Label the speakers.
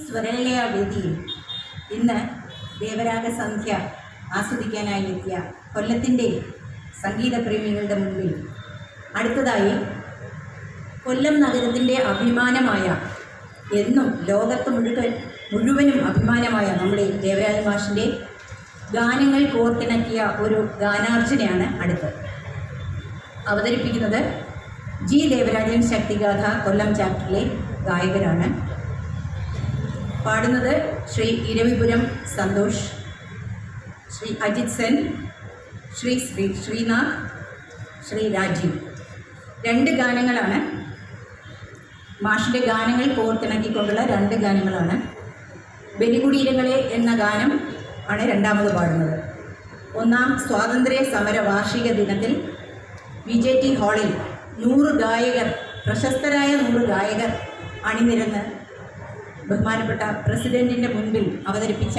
Speaker 1: സ്വരലയ വേദിയിൽ ഇന്ന് ദേവരാഗ സന്ധ്യ ആസ്വദിക്കാനായി എത്തിയ കൊല്ലത്തിൻ്റെ സംഗീതപ്രേമികളുടെ മുമ്പിൽ അടുത്തതായി കൊല്ലം നഗരത്തിൻ്റെ അഭിമാനമായ എന്നും ലോകത്ത് മുഴുവനും അഭിമാനമായ നമ്മുടെ ദേവരാജ മാഷിൻ്റെ ഗാനങ്ങൾ കോർത്തിണക്കിയ ഒരു ഗാനാർച്ചനയാണ് അടുത്തത്. അവതരിപ്പിക്കുന്നത് ജി ദേവരാജൻ ശക്തിഗാഥ കൊല്ലം ചാപ്റ്ററിലെ ഗായകരാണ്. പാടുന്നത് ശ്രീ ഇരവിപുരം സന്തോഷ്, ശ്രീ അജിത് സെൻ, ശ്രീ ശ്രീനാഥ്, ശ്രീ രാജീവ്. രണ്ട് ഗാനങ്ങളാണ്, മാഷിൻ്റെ ഗാനങ്ങൾ കോർത്തിണക്കിക്കൊണ്ടുള്ള രണ്ട് ഗാനങ്ങളാണ്. ബലികുടീരങ്ങളെ എന്ന ഗാനം ആണ് രണ്ടാമത് പാടുന്നത്. ഒന്നാം സ്വാതന്ത്ര്യ സമര വാർഷിക ദിനത്തിൽ VJT ഹാളിൽ 100 ഗായകർ, പ്രശസ്തരായ 100 ഗായകർ അണിനിരന്ന് ബഹുമാനപ്പെട്ട പ്രസിഡന്റിൻ്റെ മുൻപിൽ അവതരിപ്പിച്ച